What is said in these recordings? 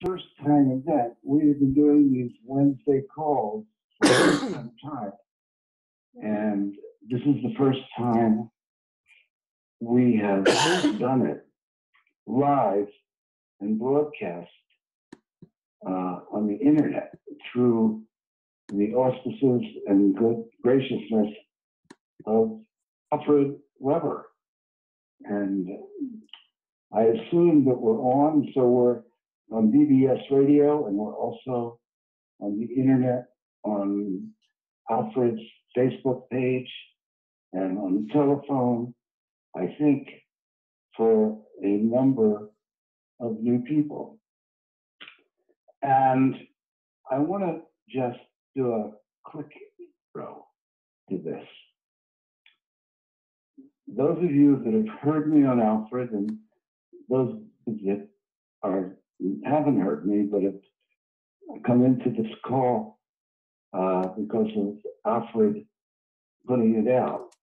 first time event. We have been doing these Wednesday calls for some time. And this is the first time we have done it live and broadcast on the internet through the auspices and good graciousness of Alfred Weber. And I assume that we're on, so we're on BBS Radio, and we're also on the internet on Alfred's Facebook page and on the telephone, I think, for a number of new people. And I want to just do a quick intro to this. Those of you that have heard me on Alfred, and those that haven't heard me but have come into this call because of Alfred putting it out,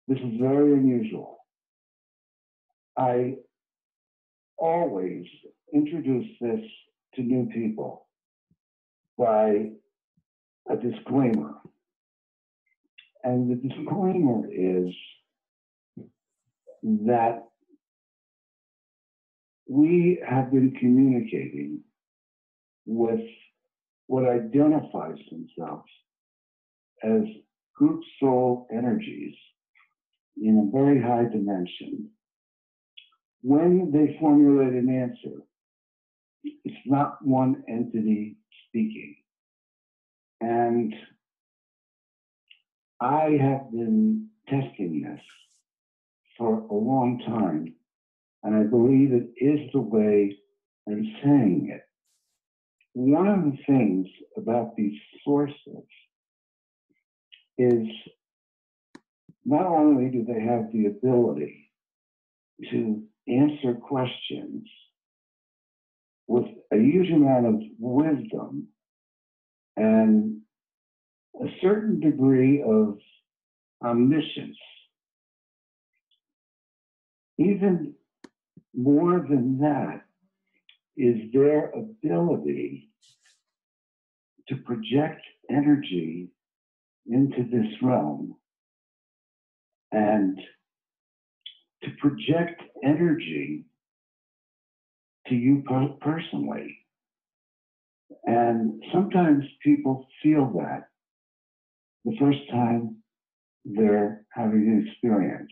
this is very unusual. I always introduce this to new people by a disclaimer. And the disclaimer is that we have been communicating with what identifies themselves as group soul energies in a very high dimension. When they formulate an answer, it's not one entity speaking. And I have been testing this for a long time, and I believe it is the way I'm saying it. One of the things about these sources is not only do they have the ability to answer questions with a huge amount of wisdom and a certain degree of omniscience, even more than that is their ability to project energy into this realm and to project energy to you personally. And sometimes people feel that the first time they're having an experience.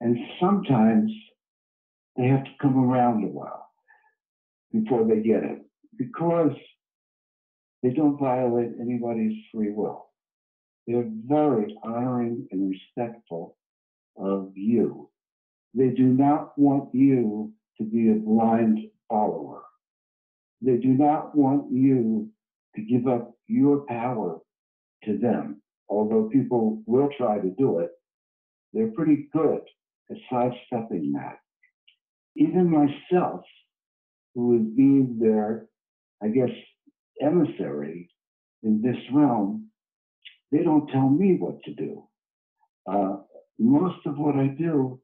And sometimes they have to come around a while before they get it, because they don't violate anybody's free will. They're very honoring and respectful of you. They do not want you to be a blind follower. They do not want you to give up your power to them. Although people will try to do it, they're pretty good at sidestepping that. Even myself, who is being their, I guess, emissary in this realm, they don't tell me what to do. Most of what I do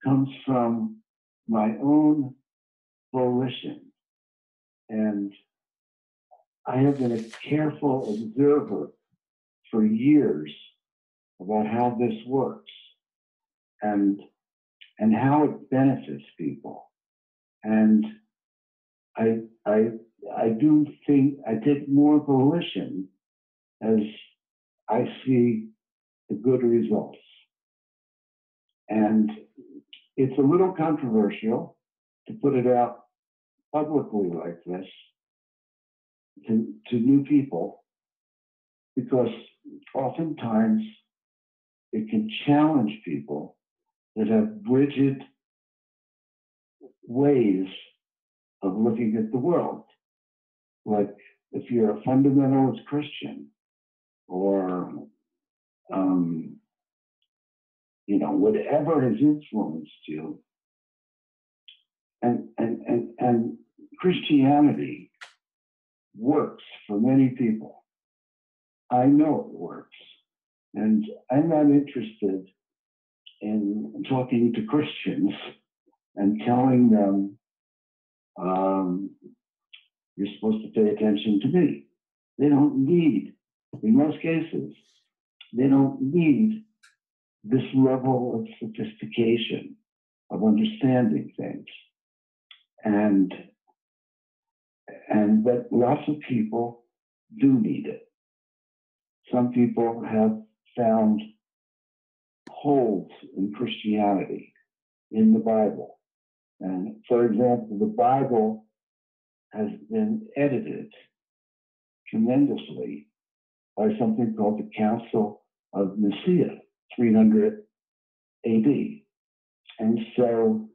comes from my own volition. And I have been a careful observer for years about how this works and how it benefits people. And I do think I take more volition as I see the good results. And it's a little controversial to put it out publicly like this to new people, because oftentimes it can challenge people that have rigid ways of looking at the world. Like if you're a fundamentalist Christian, or whatever has influenced you, and Christianity works for many people. I know it works, and I'm not interested in talking to Christians and telling them You're supposed to pay attention to me. They don't need, in most cases, they don't need this level of sophistication of understanding things. But lots of people do need it. Some people have found holes in Christianity, in the Bible. And for example, the Bible has been edited tremendously by something called the Council of Nicaea, 300 AD. And so,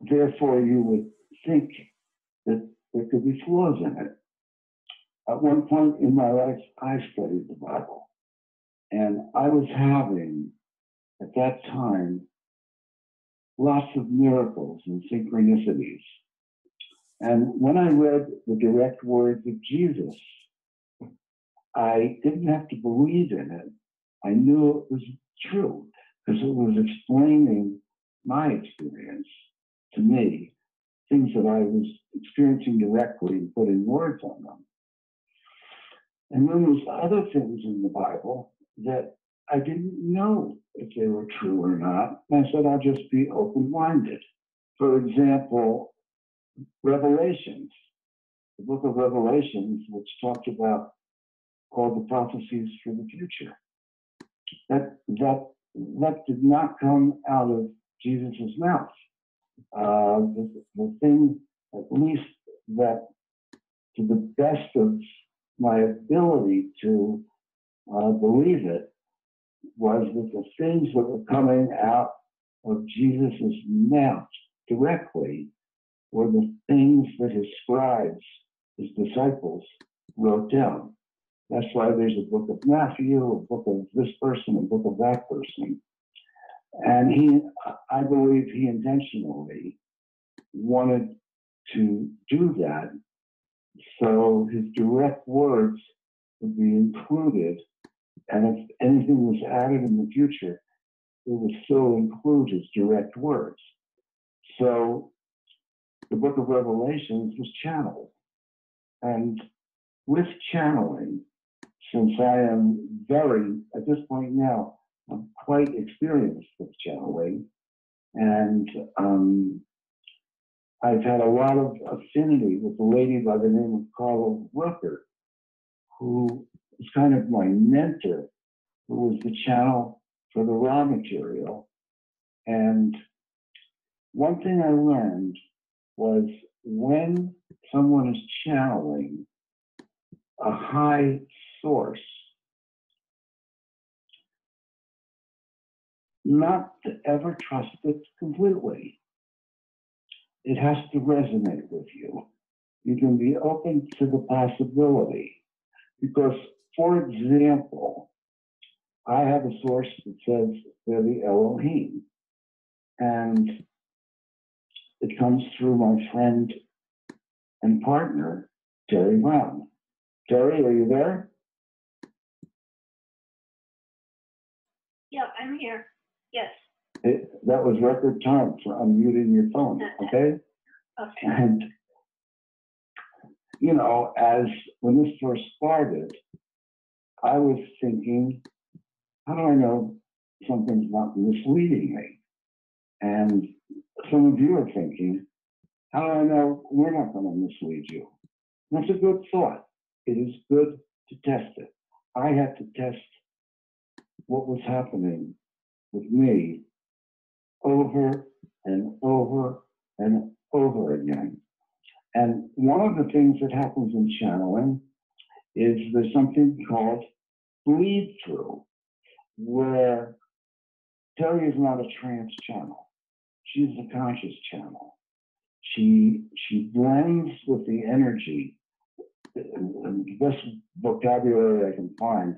therefore, you would think that there could be flaws in it. At one point in my life, I studied the Bible, and I was having, at that time, lots of miracles and synchronicities. And when I read the direct words of Jesus, I didn't have to believe in it. I knew it was true because it was explaining my experience to me, things that I was experiencing directly and putting words on them. And then there's other things in the Bible that I didn't know if they were true or not. And I said, I'll just be open-minded. For example, Revelations, the book of Revelations, which talked about all the prophecies for the future. That did not come out of Jesus' mouth. The thing, at least that to the best of my ability to believe it, was that the things that were coming out of Jesus' mouth directly were the things that his scribes, his disciples, wrote down. That's why there's a book of Matthew, a book of this person, a book of that person. And I believe he intentionally wanted to do that so his direct words would be included. And if anything was added in the future, it would still include his direct words. So the book of Revelations was channeled. And with channeling, since I am at this point now, I'm quite experienced with channeling. And I've had a lot of affinity with a lady by the name of Carla Rucker, who was kind of my mentor, who was the channel for the raw material. And one thing I learned was when someone is channeling a high source, not to ever trust it completely. It has to resonate with you. You can be open to the possibility. Because, for example, I have a source that says they're the Elohim. And it comes through my friend and partner, Terry Brown. Terry, are you there? Yeah, I'm here. Yes. That was record time for unmuting your phone, okay? Okay. And, you know, as when this first started, I was thinking, how do I know something's not misleading me? And some of you are thinking, how do I know we're not going to mislead you? And that's a good thought. It is good to test it. I had to test what was happening with me over and over and over again. And one of the things that happens in channeling is there's something called bleed through, where Terry is not a trance channel. She's a conscious channel. She blends with the energy, the best vocabulary I can find,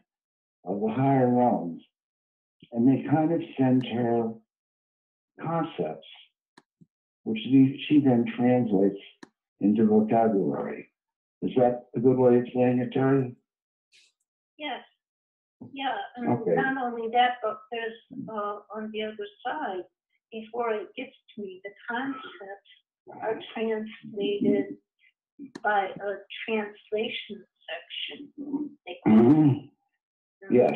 of the higher realms, and they kind of send her concepts, which she then translates into vocabulary. Is that a good way of saying it, Terry? Yes. Yeah, and Okay. not only that, but there's on the other side, before it gets to me, the concepts are translated by a translation section. They call it. Yes.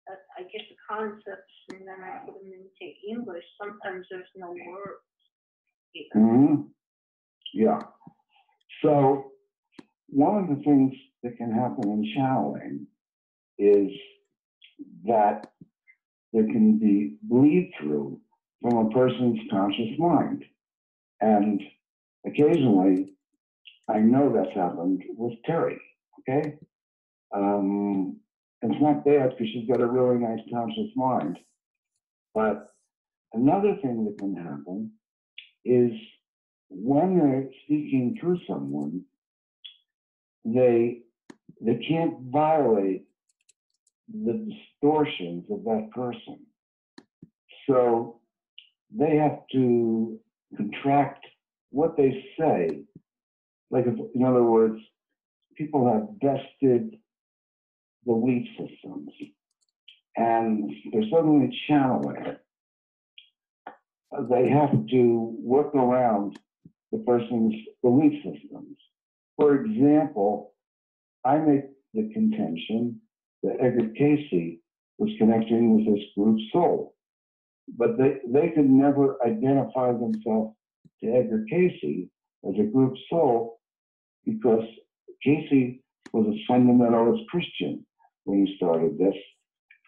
I get the concepts and then I put them into English. Sometimes there's no words either. Yeah. So one of the things that can happen in channeling is that there can be bleed through from a person's conscious mind. And occasionally, I know that's happened with Terry, okay? It's not bad because she's got a really nice conscious mind. But another thing that can happen is when they're speaking to someone, they can't violate the distortions of that person. So they have to contract what they say. Like, in other words, people have vested belief systems and they're suddenly channeling it. They have to work around the person's belief systems. For example, I make the contention that Edgar Casey was connecting with this group soul, but they could never identify themselves to Edgar Casey as a group soul because Casey was a fundamentalist Christian when he started this,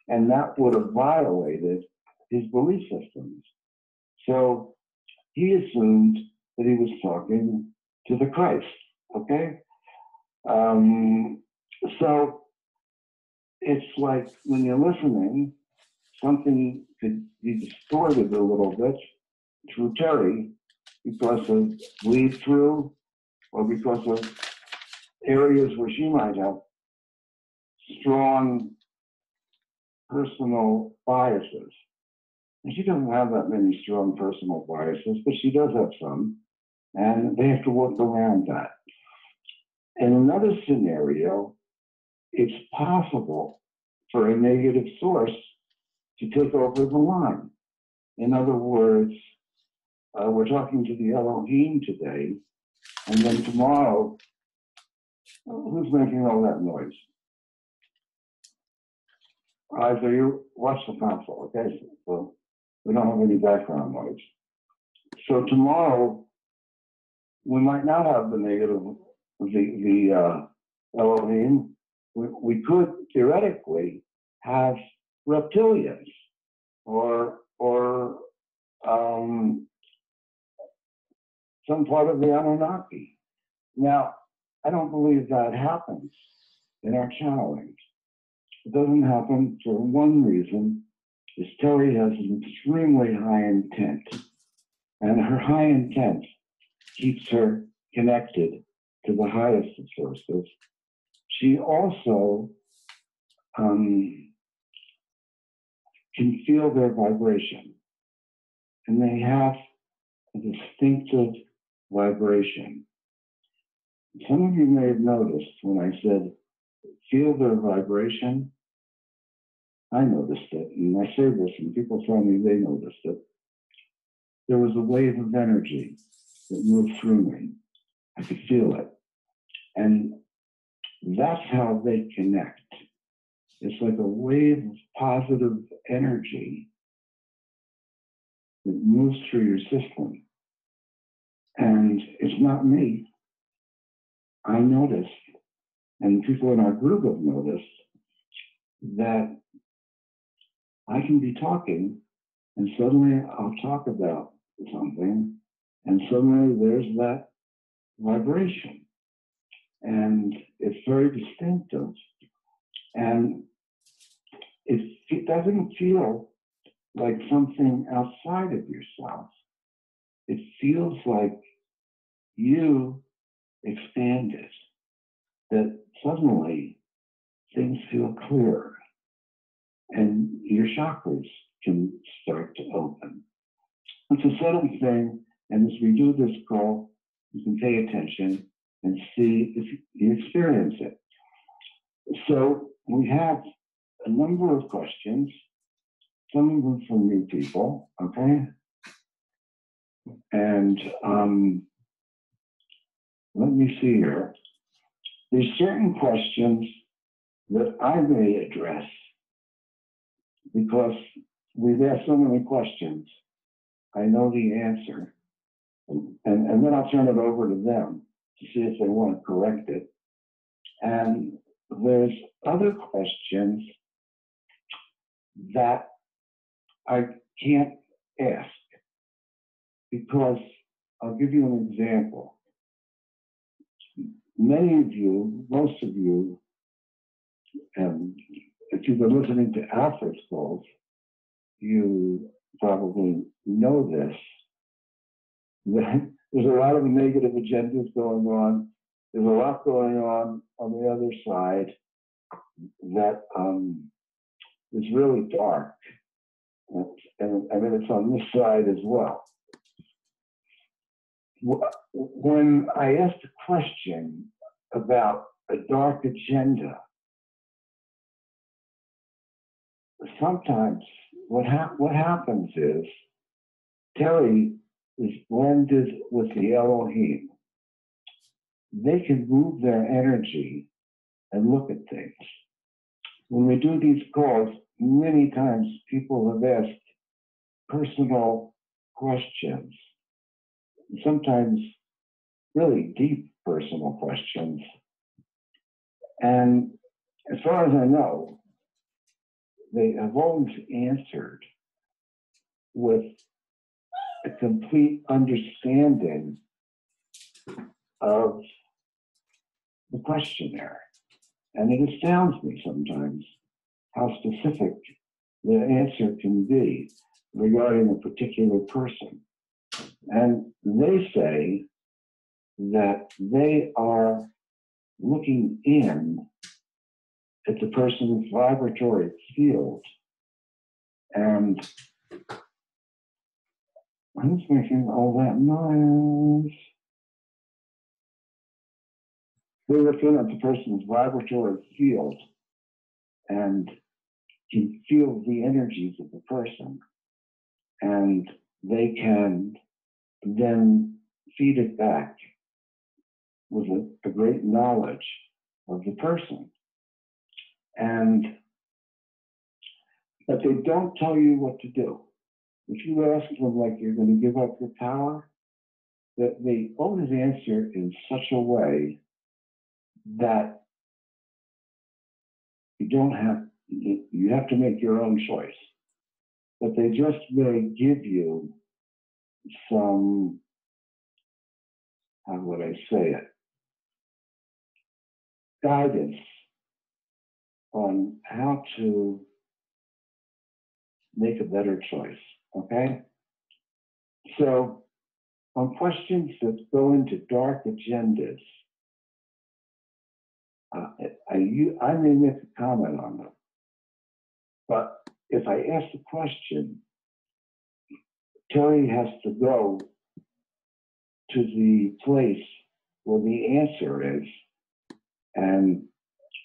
and that would have violated his belief systems. So he assumed that he was talking to the Christ, okay? So it's like when you're listening, something could be distorted a little bit through Terry because of bleed through or because of areas where she might have strong personal biases. And she doesn't have that many strong personal biases, but she does have some, and they have to work around that. In another scenario, it's possible for a negative source to take over the line. In other words, we're talking to the Elohim today, and then tomorrow, who's making all that noise? All right, so you watch the console, okay? So we don't have any background noise. So tomorrow, we might not have the negative, the Elohim. We could theoretically have reptilians or some part of the Anunnaki. Now, I don't believe that happens in our channelings. It doesn't happen for one reason, is Terry has an extremely high intent. And her high intent keeps her connected to the highest of sources. She also can feel their vibration. And they have a distinctive vibration. Some of you may have noticed when I said, feel their vibration. I noticed it, and I say this, and people tell me they noticed it. There was a wave of energy that moved through me. I could feel it. And that's how they connect. It's like a wave of positive energy that moves through your system. And it's not me. I noticed, and people in our group have noticed, that I can be talking and suddenly I'll talk about something and suddenly there's that vibration. And it's very distinctive. And it doesn't feel like something outside of yourself. It feels like you expanded, that suddenly things feel clearer and your chakras can start to open. It's a subtle thing, and as we do this call, you can pay attention and see if you experience it. So we have a number of questions, some of them from new people, okay? And let me see here. There's certain questions that I may address because we've asked so many questions. I know the answer. And then I'll turn it over to them to see if they want to correct it. And there's other questions that I can't ask because I'll give you an example. Many of you, most of you, and if you've been listening to Alpha Skulls, you probably know this. There's a lot of negative agendas going on. There's a lot going on the other side that is really dark. And I mean, it's on this side as well. When I asked a question about a dark agenda, sometimes what happens is Terry is blended with the Elohim. They can move their energy and look at things. When we do these calls, many times people have asked personal questions, sometimes really deep personal questions. And as far as I know, they have always answered with a complete understanding of the questionnaire. And it astounds me sometimes how specific the answer can be regarding a particular person. And they say that they are looking in at the person's vibratory field. And who's making all that noise? They're looking at the person's vibratory field and can feel the energies of the person. And they can then feed it back with a great knowledge of the person. But they don't tell you what to do. If you ask them like you're going to give up your power, that they always answer in such a way that you have to make your own choice. But they just may give you some, how would I say it, guidance on how to make a better choice, okay? So on questions that go into dark agendas, I may make a comment on them. But if I ask the question, Terry has to go to the place where the answer is. And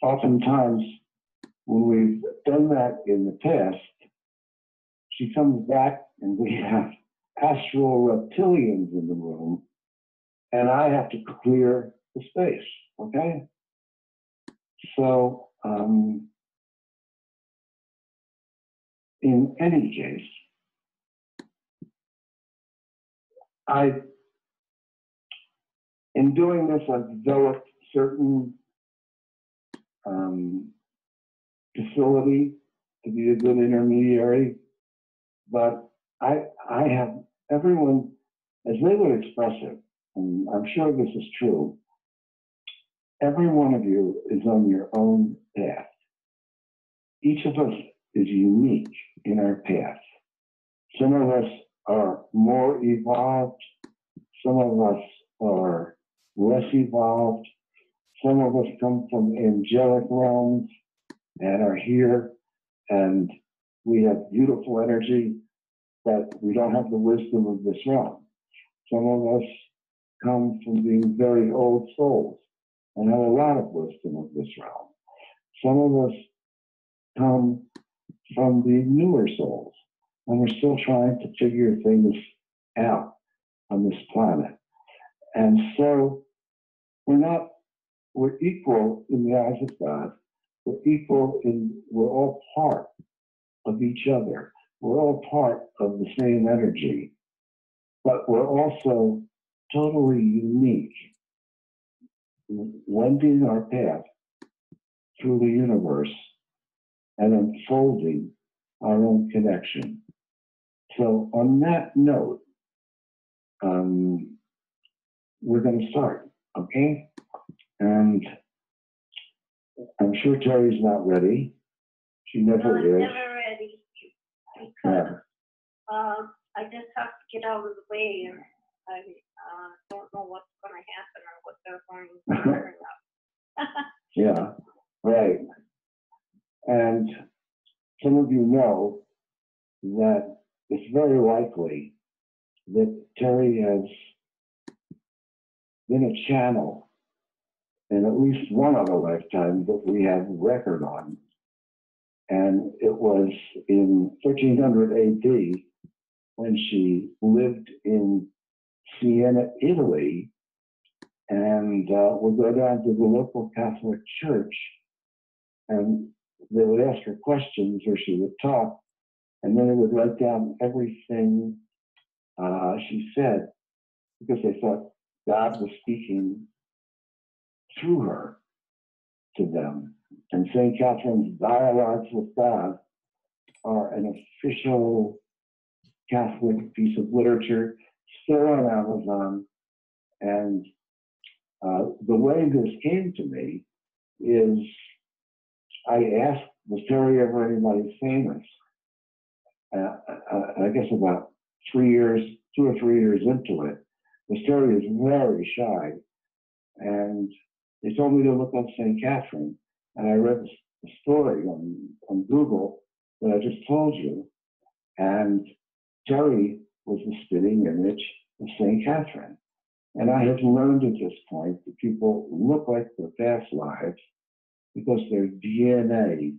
oftentimes, when we've done that in the past, she comes back and we have astral reptilians in the room, and I have to clear the space, okay? So, in any case, in doing this, I've developed certain facility to be a good intermediary, but I have everyone, as they would express it, and I'm sure this is true, every one of you is on your own path. Each of us is unique in our path. Some of us are more evolved, some of us are less evolved, some of us come from angelic realms and are here, and we have beautiful energy, but we don't have the wisdom of this realm. Some of us come from being very old souls and have a lot of wisdom of this realm. Some of us come from the newer souls and we're still trying to figure things out on this planet. And so we're equal in the eyes of God. We're all part of each other. We're all part of the same energy, but we're also totally unique, wending our path through the universe and unfolding our own connection. So on that note, we're going to start, okay? And I'm sure Terry's not ready. She never I'm is. never ready because I just have to get out of the way, and I don't know what's going to happen or what they're going to bring up. Yeah, right. And some of you know that it's very likely that Terry has been a channel in at least one other lifetime that we have record on. And it was in 1300 AD when she lived in Siena, Italy, and would go down to the local Catholic church, and they would ask her questions or she would talk, and then they would write down everything she said, because they thought God was speaking through her to them. And St. Catherine's Dialogues with God are an official Catholic piece of literature, still on Amazon. And the way this came to me is I asked, was Terry ever anybody famous? I guess about 2 or 3 years into it, the Terry is very shy. And they told me to look up St. Catherine. And I read the story on Google that I just told you. And Terry was the spitting image of St. Catherine. And I had learned at this point that people look like their past lives because their DNA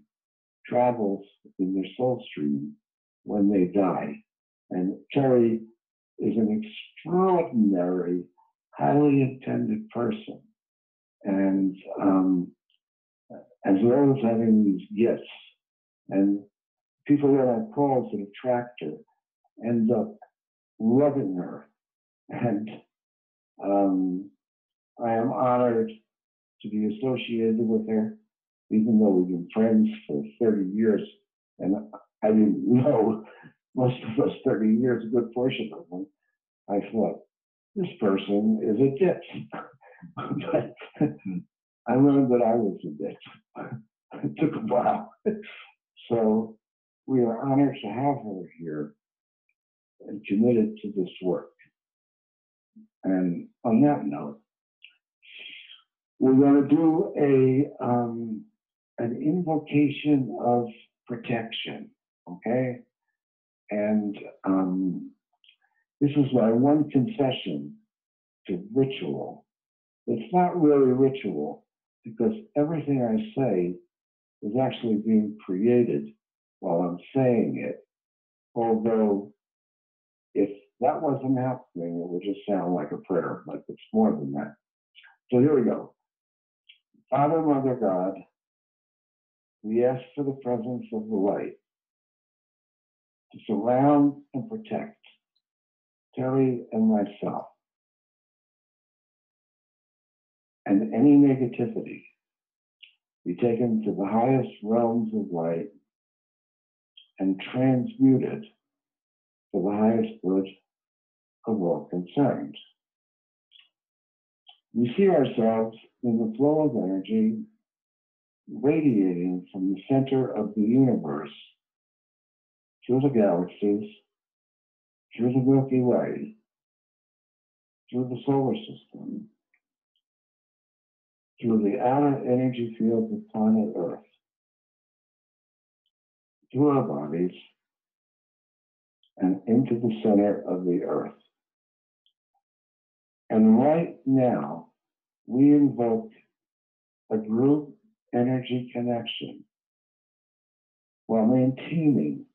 travels in their soul stream when they die. And Terry is an extraordinary, highly intended person. And as well as having these gifts, and people that I call that attract her end up loving her. And I am honored to be associated with her, even though we've been friends for 30 years. And I didn't know most of us 30 years, a good portion of them. I thought, this person is a ditz. But I learned that I was a ditz. It took a while. So we are honored to have her here and committed to this work. And on that note, we're going to do an invocation of protection, okay? And this is my one concession to ritual. It's not really ritual because everything I say is actually being created while I'm saying it. Although if that wasn't happening, it would just sound like a prayer, but it's more than that. So here we go. Father, Mother, God, we ask for the presence of the light to surround and protect Terry and myself, and any negativity be taken to the highest realms of light and transmuted for the highest good of all concerned. We see ourselves in the flow of energy radiating from the center of the universe through the galaxies, through the Milky Way, through the solar system, through the outer energy field of planet Earth, through our bodies, and into the center of the Earth. And right now, we invoke a group energy connection while maintaining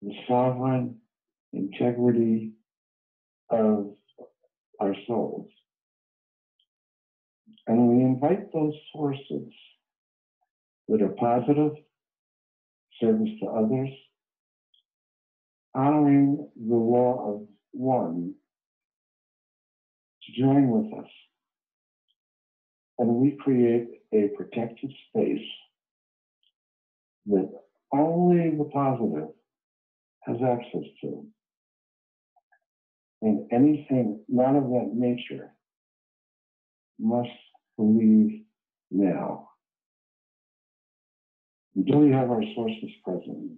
the sovereign integrity of our souls. And we invite those forces that are positive, service to others, honoring the law of one, to join with us. And we create a protected space that only the positive has access to. And anything not of that nature must leave now. Do we have our sources present?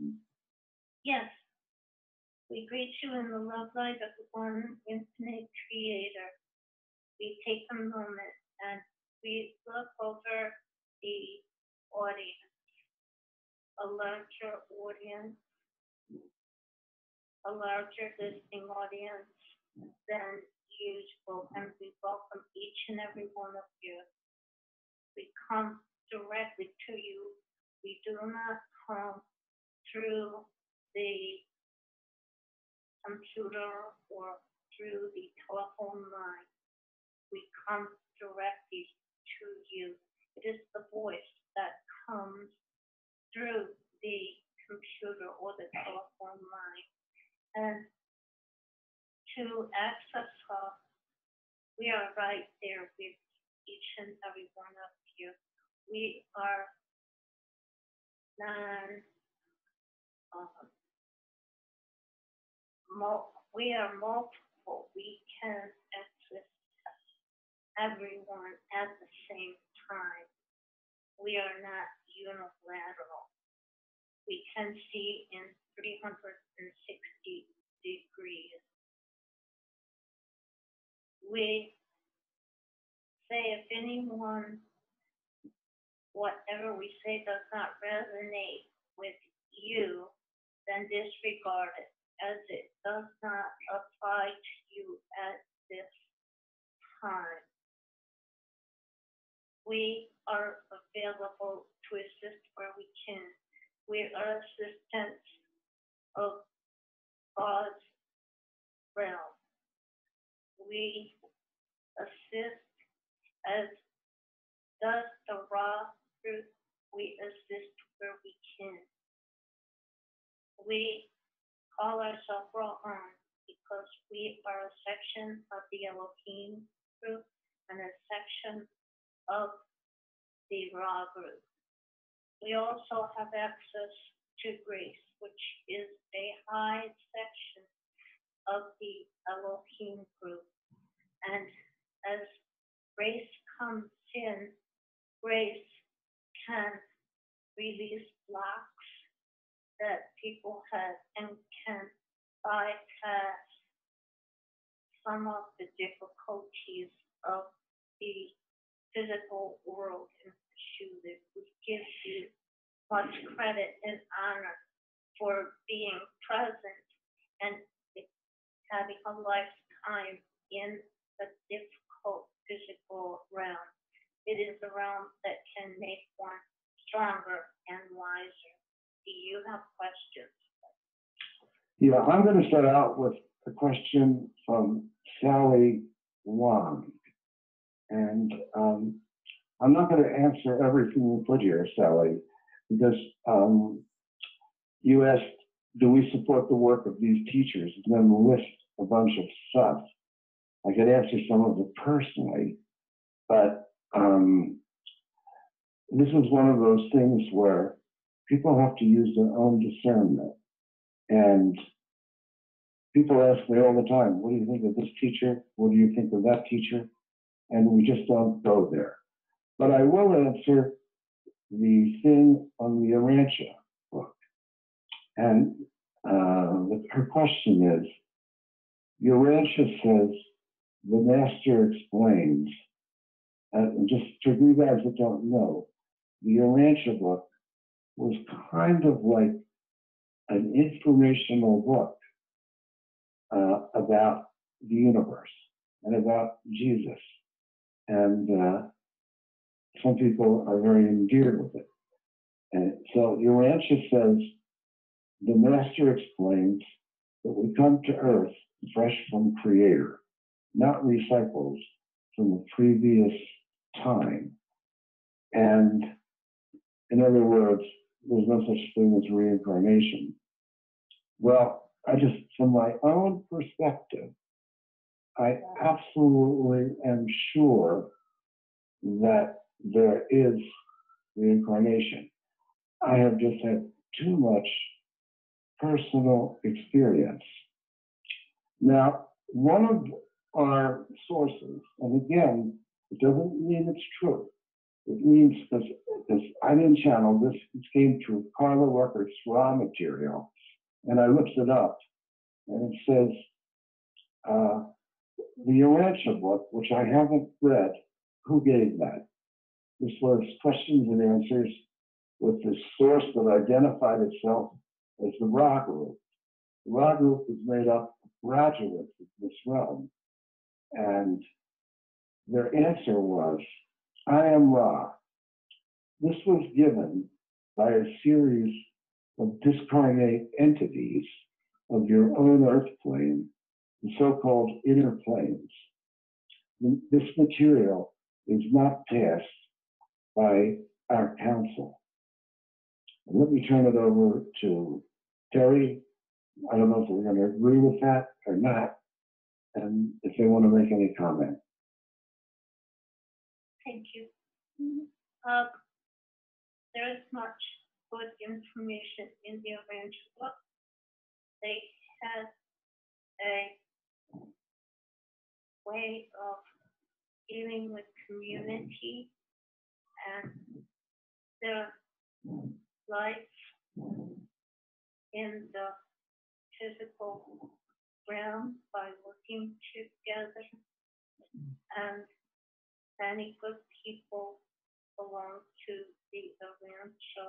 Yes. We greet you in the love light of the one infinite creator. We take a moment and we look over the audience, a larger audience, a larger listening audience than usual, and we welcome each and every one of you. We come directly to you. We do not come through the computer or through the telephone line. We come directly to you. It is the voice that comes through the computer or the telephone line. And to access us, we are right there with each and every one of you. We are we are multiple. We can access everyone at the same time. We are not unilateral. We can see in 360 degrees. We say if anyone, whatever we say does not resonate with you, then disregard it, as it does not apply to you at this time. We are available to assist where we can. We are assistants of God's realm. We assist as does the raw truth. We assist where we can. We call ourselves raw on because we are a section of the Elohim group and a section of the raw group. We also have access to grace, which is a high section of the Elohim group. And as grace comes in, grace can release blocks that people have and can bypass some of the difficulties of the physical world in which you live. We give you much credit and honor for being present and having a lifetime in the difficult physical realm. It is a realm that can make one stronger and wiser. Do you have questions? Yeah, I'm going to start out with a question from Sally Wong. And I'm not going to answer everything you put here, Sally, because you asked, do we support the work of these teachers? And then list a bunch of stuff. I could answer some of it personally, but this is one of those things where people have to use their own discernment. And people ask me all the time, what do you think of this teacher? What do you think of that teacher? And we just don't go there. But I will answer the thing on the Arantia book. And her question is, the Arantia says, the master explains, and just for you guys that don't know, the Arantia book was kind of like an informational book about the universe and about Jesus. And some people are very endeared with it. And so Urantia says the master explains that we come to earth fresh from Creator, not recycles from the previous time. And in other words, there's no such thing as reincarnation. Well, from my own perspective, I absolutely am sure that there is reincarnation. I have just had too much personal experience. Now, one of our sources, and again, it doesn't mean it's true. It means because I didn't channel this came through Carla Ruckert's raw material, and I looked it up, and it says the Urantia book, which I haven't read. Who gave that? This was questions and answers with the source that identified itself as the Ra group. The Ra group is made up of graduates of this realm, and their answer was, I am Ra. This was given by a series of discarnate entities of your own earth plane, the so-called inner planes. This material is not passed by our council. Let me turn it over to Terry. I don't know if we're going to agree with that or not, and if they want to make any comment. Thank you. There is much good information in the Urantia book. They had a way of dealing with community and their life in the physical realm by working together, and many good people belong to the Urantia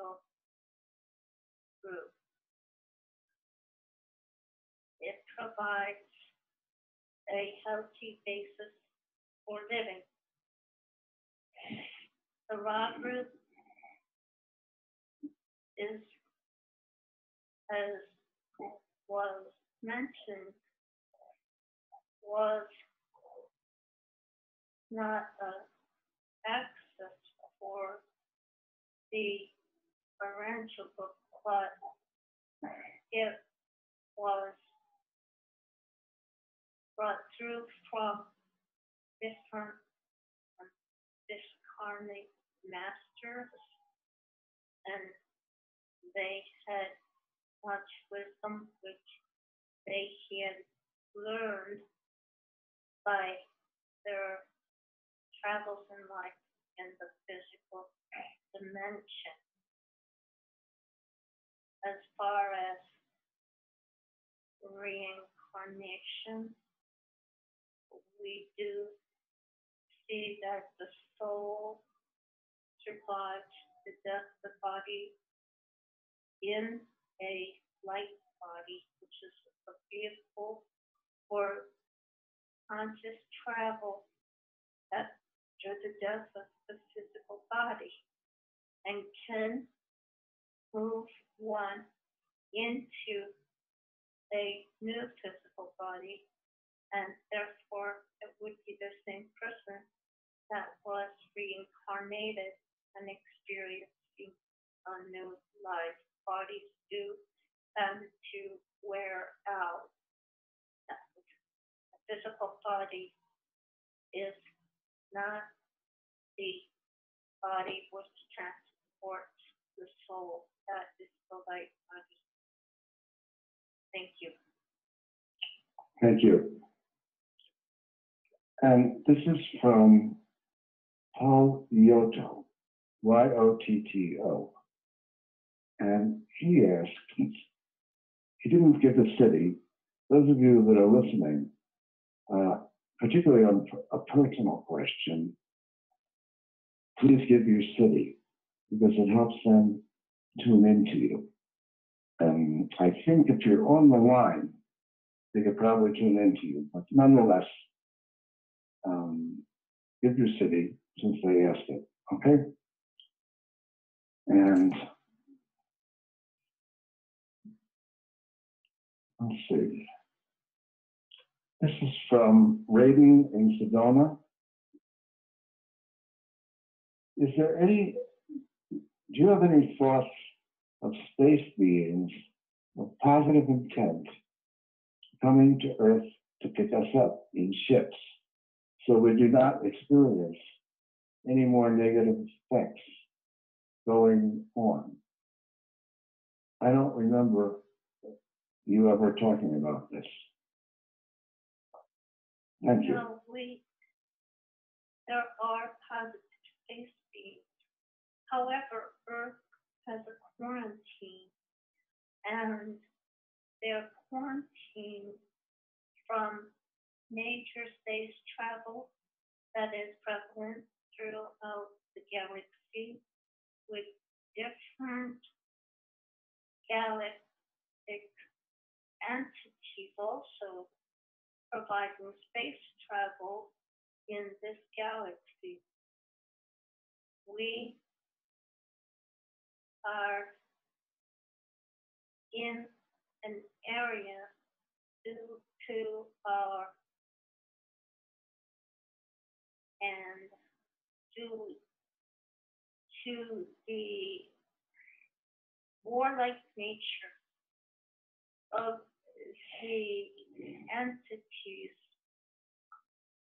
group. It provides a healthy basis for living. The Ra group is, as was mentioned, was not access for the Urantia book, but it was brought through from different discarnate masters, and they had much wisdom which they had learned by their travels in life in the physical dimension. As far as reincarnation, we do see that the soul survives the death of the body in a light body, which is a vehicle for conscious travel after the death of the physical body, and can move one into a new physical body, and therefore it would be the same person that was reincarnated and experiencing a new life. Bodies do tend to wear out. The physical body is not the body which transports the soul. That is the light body. Thank you. Thank you. And this is from Paul Yoto, Y-O-T-T-O. And he asked, he didn't give the city. Those of you that are listening, particularly on a personal question, please give your city, because it helps them tune into you. And I think if you're on the line, they could probably tune into you. But nonetheless, give your city since they asked it, okay? And let's see. This is from Rating in Sedona. Do you have any thoughts of space beings of positive intent coming to Earth to pick us up in ships so we do not experience any more negative effects going on? I don't remember you ever talking about this. Thank you. No, there are positive space beings. However, Earth has a quarantine, and they're quarantined from major space travel that is prevalent throughout the galaxy with different galactic entities also providing space travel in this galaxy. We are in an area due to our and due to the warlike nature of the entities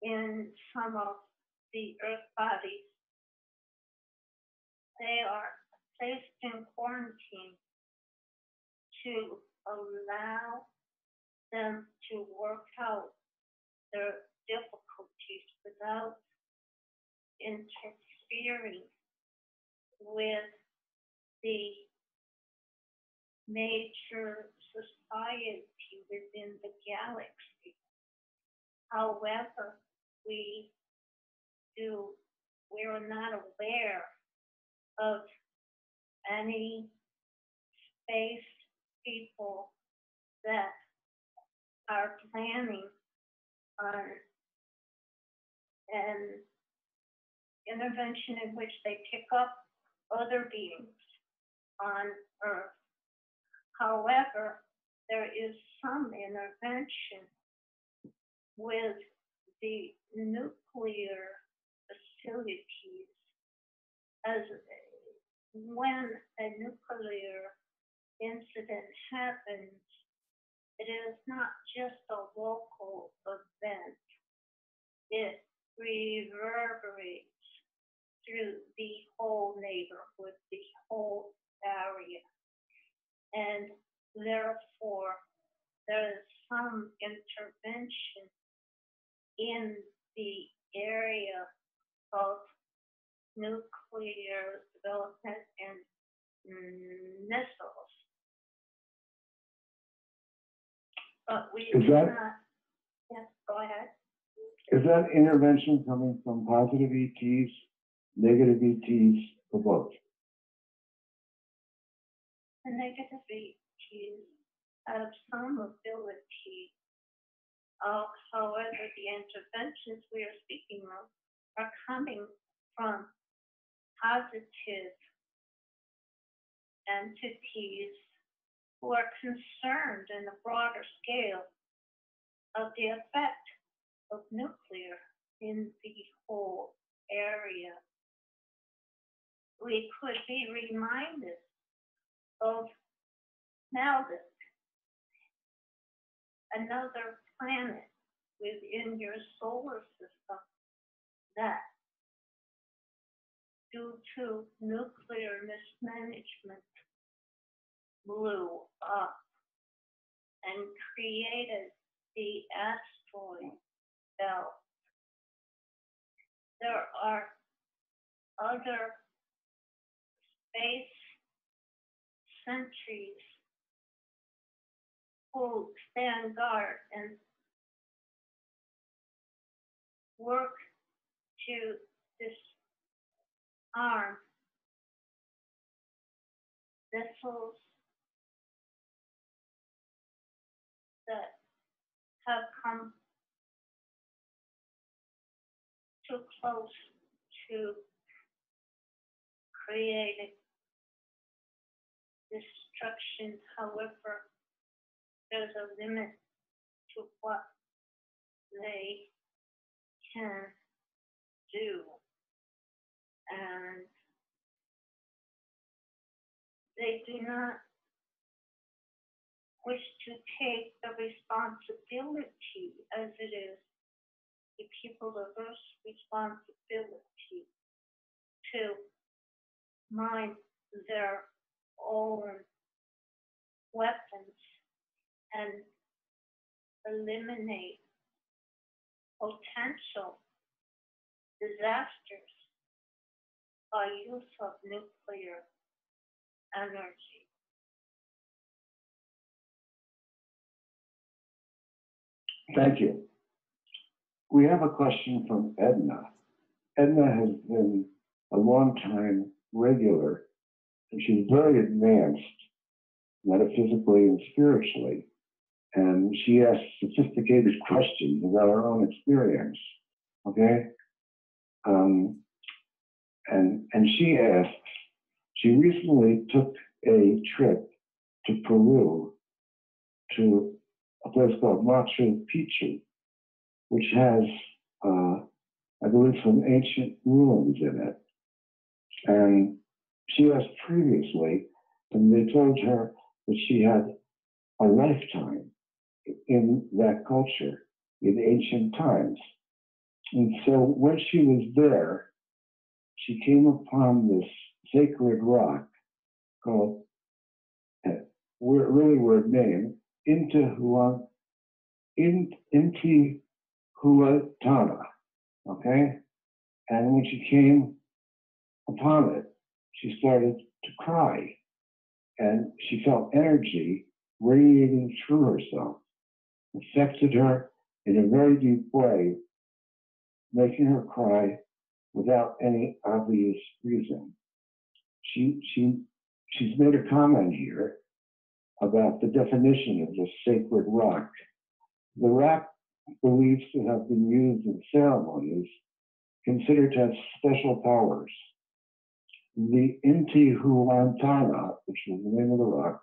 in some of the Earth bodies. They are placed in quarantine to allow them to work out their difficulties without interfering with the major society within the galaxy. However, we're not aware of any space people that are planning on an intervention in which they pick up other beings on Earth. However, there is some intervention with the nuclear facilities, as when a nuclear incident happens, it is not just a local event. It reverberates through the whole neighborhood, the whole area. And therefore, there is some intervention in the area of nuclear development and missiles. But we do not. Yes, go ahead. Is that intervention coming from positive ETs, negative ETs, or both? The negative ETs have some ability. However, the interventions we are speaking of are coming from positive entities who are concerned in a broader scale of the effect of nuclear in the whole area. We could be reminded of Maldiv, another planet within your solar system that, due to nuclear mismanagement, blew up and created the asteroid belt. There are other space sentries who stand guard and work to disarm vessels that have come too close to creating destruction. However, there's a limit to what they can do. And they do not wish to take the responsibility as it is the people of Earth's responsibility to mind their own weapons and eliminate potential disasters by use of nuclear energy. Thank you. We have a question from Edna. Edna has been a long-time regular, and she's very advanced metaphysically and spiritually. And she asks sophisticated questions about her own experience. Okay? And she asks, she recently took a trip to Peru to a place called Machu Picchu, which has, I believe, some ancient ruins in it. And she asked previously, and they told her that she had a lifetime in that culture in ancient times. And so when she was there, she came upon this sacred rock called, really word name, Intihuatana, okay? And when she came upon it, she started to cry. And she felt energy radiating through herself, affected her in a very deep way, making her cry without any obvious reason. She's made a comment here about the definition of the sacred rock. The rock believed to have been used in ceremonies considered to have special powers. The Intihuatana, which is the name of the rock,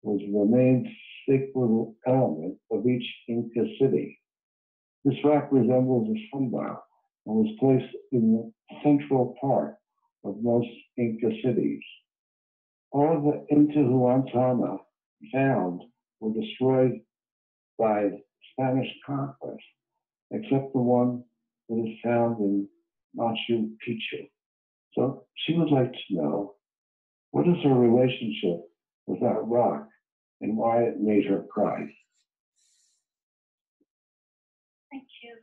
was the main sacred element of each Inca city. This rock resembles a sundial and was placed in the central part of most Inca cities. All of the Intihuatana found were destroyed by Spanish conquest, except the one that is found in Machu Picchu. So she would like to know, what is her relationship with that rock and why it made her cry? Thank you.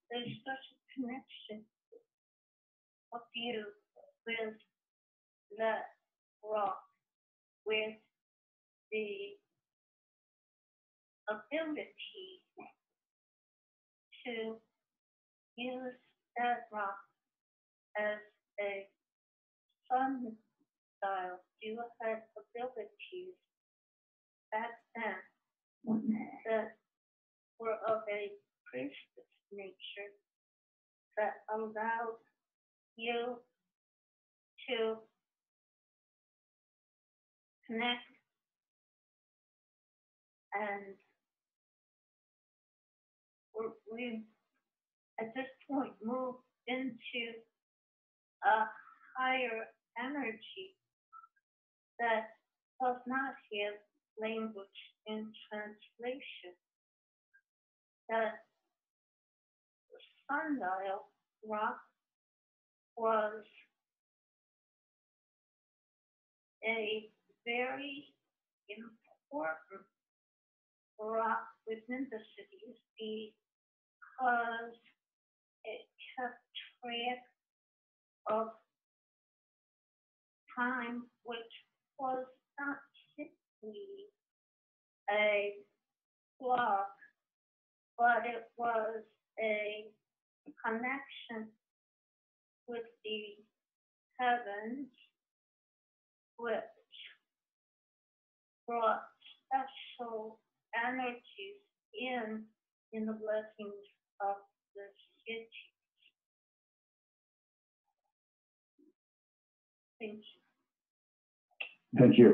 There's such a connection of you with that rock, with the ability to use that rock as a sundial. You had abilities back then that were of a priestess nature that allowed you to connect and we at this point move into a higher energy that does not have language in translation. That the sundial rock was a very important rock within the cities because it kept track of time, which was not simply a clock, but it was a connection with the heavens, which brought special energies in the blessings of the city. Thank you. Thank you.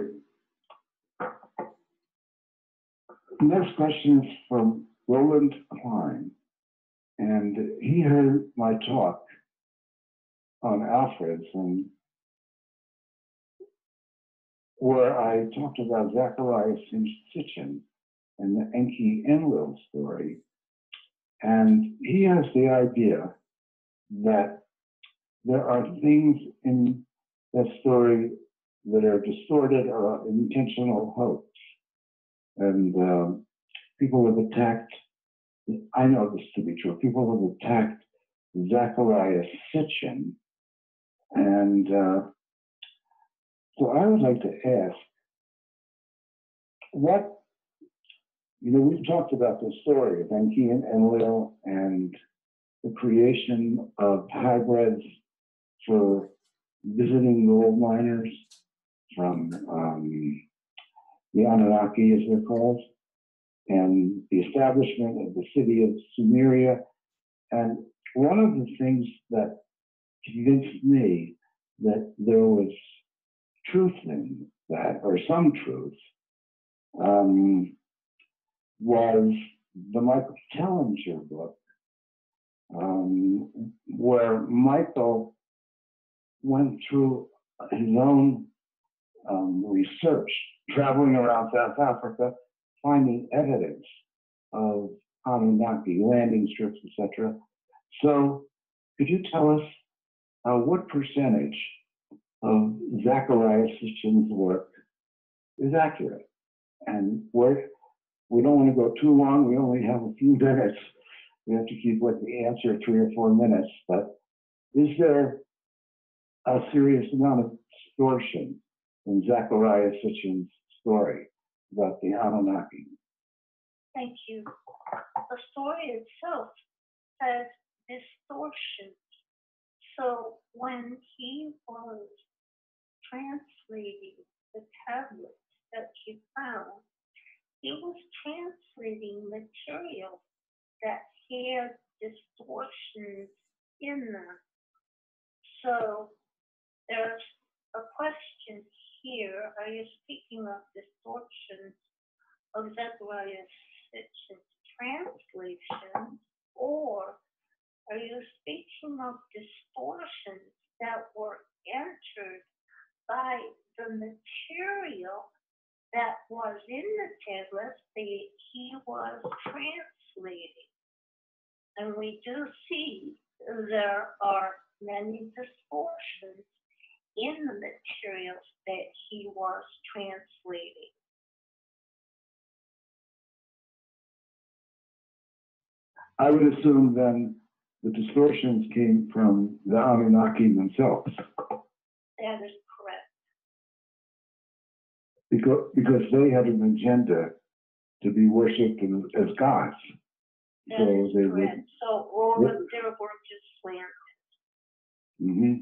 Next question is from Roland Klein, and he heard my talk on Alfred's, and where I talked about Zacharias Sitchin and the Enki Enlil story, and he has the idea that there are things in that story that are distorted or intentional hoax. And people have attacked, I know this to be true, people have attacked Zacharias Sitchin. And so I would like to ask, we've talked about the story of Enki and Enlil and the creation of hybrids for visiting gold miners from the Anunnaki, as they're called, and the establishment of the city of Sumeria. And one of the things that convinced me that there was truth in that, or some truth, was the Michael Tellinger book, where Michael went through his own research, traveling around South Africa, finding evidence of Anunnaki landing strips, etc. So, could you tell us what percentage of Zacharias Sitchin's work is accurate? And where we don't want to go too long, we only have a few minutes. We have to keep with the answer 3 or 4 minutes. But is there a serious amount of distortion in Zacharias Sitchin's story about the Anunnaki? Thank you. The story itself has distortions. So when he was translating the tablets that he found, he was translating material that had distortions in them. So there's a question here. Are you speaking of distortions of Zacharias Sitchin's translation, or are you speaking of distortions that were entered by the material that was in the tablets that he was translating? And we do see there are many distortions in the materials that he was translating. I would assume then the distortions came from the Anunnaki themselves. That is correct. Because they had an agenda to be worshipped as gods. That is correct. So all of their work is slanted. Mm-hmm.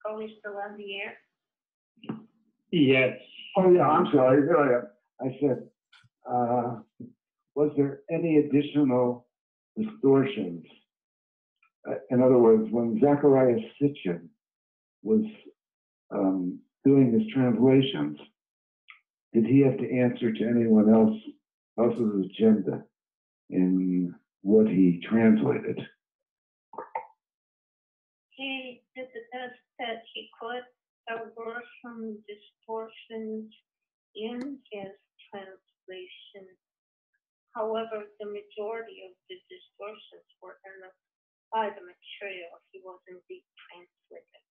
Are we still on the air? Yes. Oh, yeah, I'm sorry. Here I am. I said, was there any additional distortions? In other words, when Zacharias Sitchin was doing his translations, did he have to answer to anyone else's agenda in what he translated? He did the best that he could. There were some distortions in his translation. However, the majority of the distortions were by the material he was indeed translating.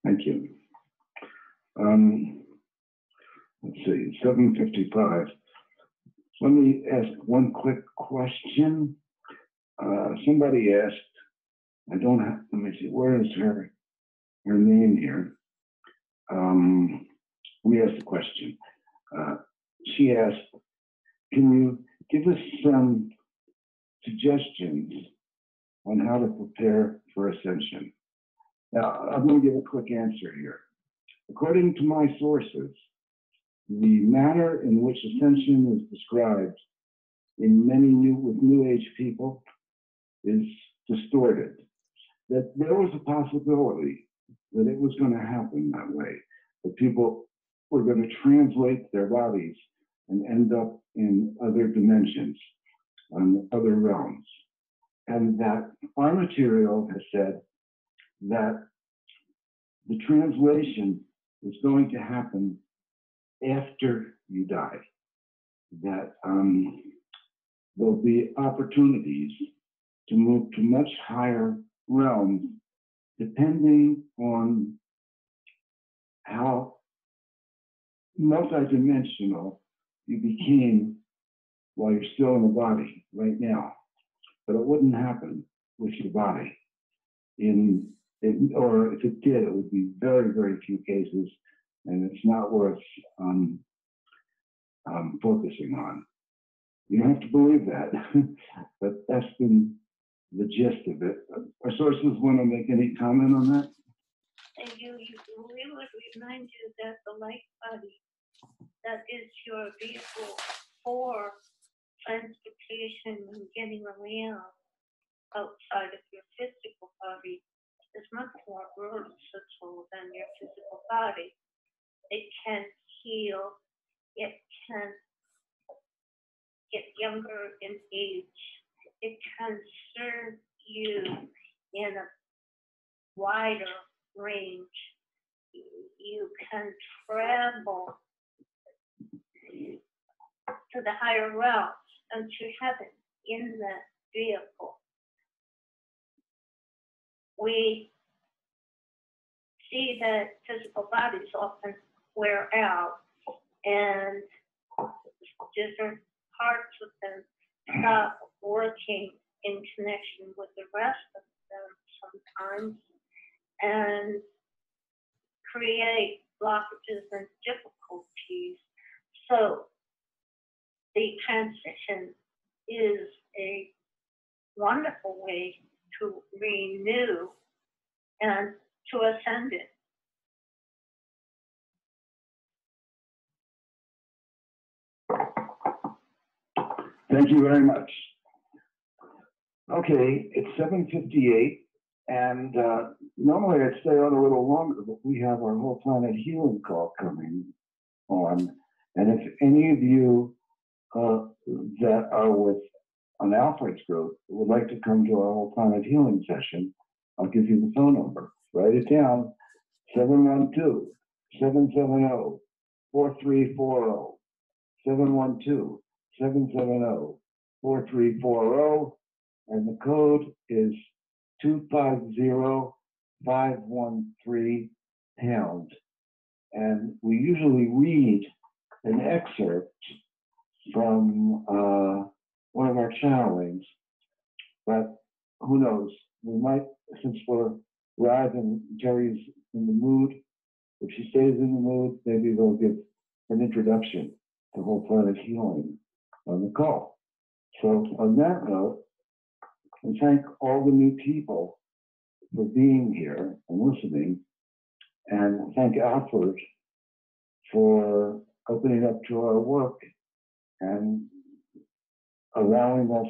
Thank you. Let's see, 7:55. Let me ask one quick question. Somebody asked, I don't have, let me see, where is her name here? Let me ask the question. She asked, can you give us some suggestions on how to prepare for ascension? Now, I'm going to give a quick answer here. According to my sources, the manner in which ascension is described in many New Age people is distorted. That there was a possibility that it was going to happen that way, that people were going to translate their bodies and end up in other dimensions, other realms. And that our material has said that the translation is going to happen after you die, that there'll be opportunities to move to much higher realms depending on how multidimensional you became while you're still in the body right now. But it wouldn't happen with your body. Or if it did, it would be very, very few cases, and it's not worth focusing on. You don't have to believe that, but that's been the gist of it. Our sources want to make any comment on that? And we would remind you that the light body, that is your vehicle for transportation and getting around outside of your physical body, is much more versatile than your physical body. It can heal, it can get younger in age, it can serve you in a wider range. You can travel to the higher realms and to heaven in that vehicle. We see that physical bodies often wear out and different parts of them stop working in connection with the rest of them sometimes and create blockages and difficulties. So the transition is a wonderful way to renew and to ascend it. Thank you very much. Okay, it's 7:58, and normally I'd stay on a little longer, but we have our whole planet healing call coming on. And if any of you that are with an Alfred's group would like to come to our whole planet healing session, I'll give you the phone number. Write it down, 712-770-4340, 712-770-4340, and the code is 250513#. And we usually read an excerpt from one of our channelings, but who knows? We might, since we're live and Jerry's in the mood, if she stays in the mood, maybe they'll give an introduction to whole planet healing on the call. So on that note, I thank all the new people for being here and listening, and thank Alfred for opening up to our work and allowing us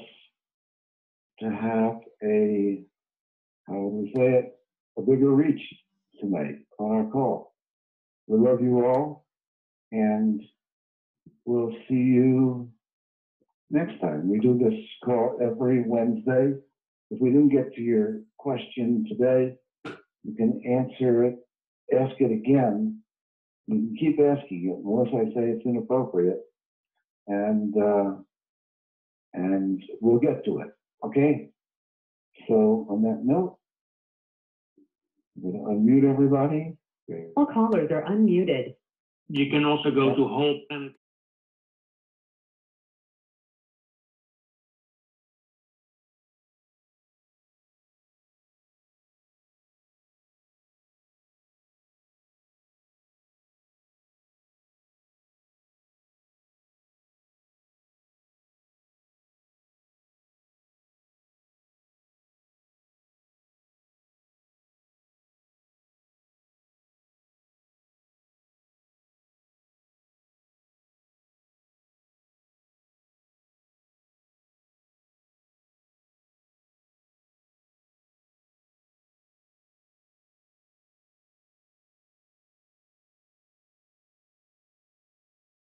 to have a, how would we say it, a bigger reach tonight on our call. We love you all, and we'll see you next time. We do this call every Wednesday. If we didn't get to your question today, you can answer it, ask it again. You can keep asking it unless I say it's inappropriate, and we'll get to it, okay? So on that note, I'm gonna unmute everybody. All callers are unmuted. You can also go to whole planet